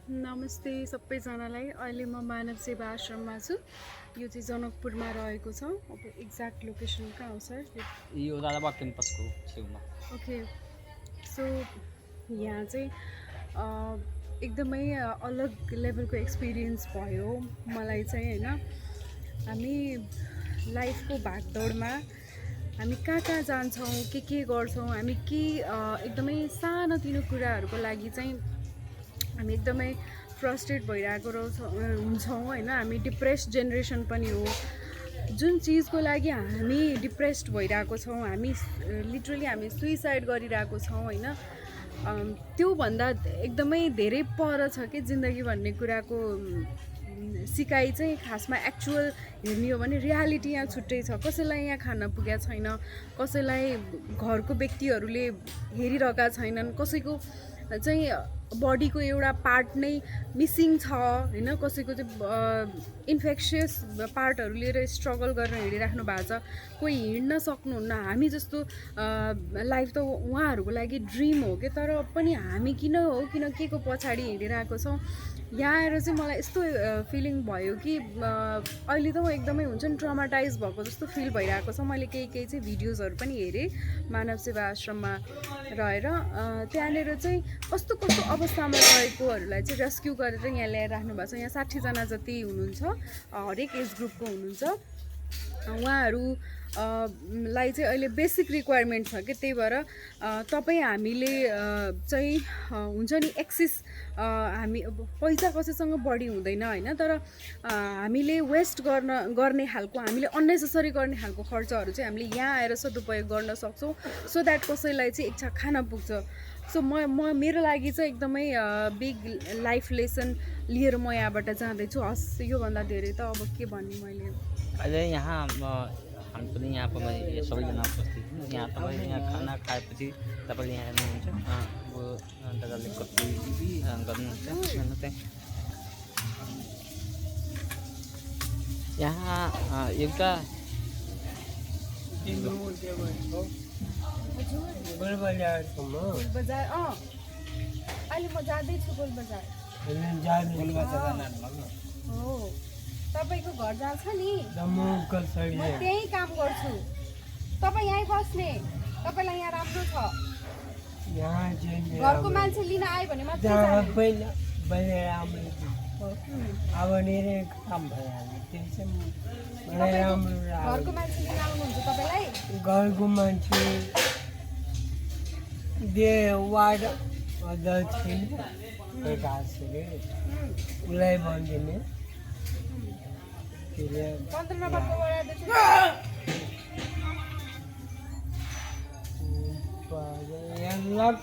नमस्ते सबैजनालाई। अहिले म मानव सेवा आश्रममा छु। यो चाहिँ जनकपुरमा रहेको छ। अब एक्ज्याक्ट लोकेसन कहाँ हो सर? यो राजाबा क्याम्पसको छेउमा। ओके, सो यहाँ चाहिँ एकदमै अलग लेभलको एक्सपिरियन्स भयो मलाई चाहिँ होइन। हामी लाइफको भागदौडमा हामी कहाँ कहाँ जान्छौँ, के गर्छौँ, हामी के एकदमै सानोतिनो कुराहरूको लागि चाहिँ हामी एकदमै फ्रस्ट्रेट भइरहेको हुन्छौँ होइन। हामी डिप्रेस्ड जेनेरेसन पनि हो। जुन चिजको लागि हामी डिप्रेस्ड भइरहेको छौँ, हामी लिटरली हामी सुइसाइड गरिरहेको छौँ होइन। त्योभन्दा एकदमै धेरै पर छ कि जिन्दगी भन्ने कुराको सिकाइ चाहिँ। खासमा एक्चुअल हेर्ने हो भने रियालिटी यहाँ छुट्टै छ। कसैलाई यहाँ खान पुगेको छैन, कसैलाई घरको व्यक्तिहरूले हेरिरहेका छैनन्, कसैको चाहिँ बडीको एउटा पार्ट नै मिसिङ छ होइन। कसैको चाहिँ इन्फेक्सियस पार्टहरू लिएर स्ट्रगल गरेर हिँडिराख्नु भएको छ। कोही हिँड्न सक्नुहुन्न। हामी जस्तो लाइफ त उहाँहरूको लागि ड्रिम हो कि, तर पनि हामी किन के को पछाडि हिँडिरहेको छौँ। यहाँ आएर चाहिँ मलाई यस्तो फिलिङ भयो कि अहिले त म एकदमै हुन्छ नि ट्रमाटाइज भएको जस्तो फिल भइरहेको छ। मैले केही चाहिँ भिडियोजहरू पनि हेरेँ मानव सेवा आश्रममा रहेर। त्यहाँनिर चाहिँ कस्तो अवस्थामा रहेकोहरूलाई चाहिँ रेस्क्यु गरेर यहाँ ल्याएर राख्नु भएको छ। यहाँ 60जना जति हुनुहुन्छ, हरेक एज ग्रुपको हुनुहुन्छ। उहाँहरू लाई चाहिँ अहिले बेसिक रिक्वायरमेन्ट छ कि, त्यही भएर हामीले चाहिँ हुन्छ नि एक्सिस हामी पैसा कसैसँग बढी हुँदैन होइन, तर हामीले वेस्ट गर्ने खालको, हामीले अननेसेसरी गर्ने खालको खर्चहरू चाहिँ हामीले यहाँ आएर सदुपयोग गर्न सक्छौँ, सो द्याट कसैलाई चाहिँ इच्छा खान पुग्छ। सो मेरो लागि चाहिँ एकदमै बिग लाइफ लेसन लिएर म यहाँबाट जाँदैछु। हस्, योभन्दा धेरै त अब के भन्ने मैले। अहिले यहाँ हामी पनि यहाँ सबैजना उपस्थित छौँ। यहाँ तपाईँले यहाँ खाना खाएपछि तपाईँले यहाँ हेर्नुहुन्छ अब दादाले कति गर्नुहुन्छ हेर्नु चाहिँ। यहाँ एउटा बजार अहिले म जाँदैछु गोलबजार हो। तपाईँको घर जहाँ छ नि म त्यहीँ काम गर्छु। तपाईँ यहीँ बस्ने, तपाईँलाई यहाँ राम्रो छ। घरको मान्छे लिन आयो भने मात्रै अब काम भइहाल्यो। त्यो चाहिँ राम्रो घरको मान्छे लिन आउनुहुन्छ तपाईँलाई? घरको मान्छे वार्ड अध्यक्ष उसलाई भनिदिने 15 नम्बरको वडा अध्यक्ष लक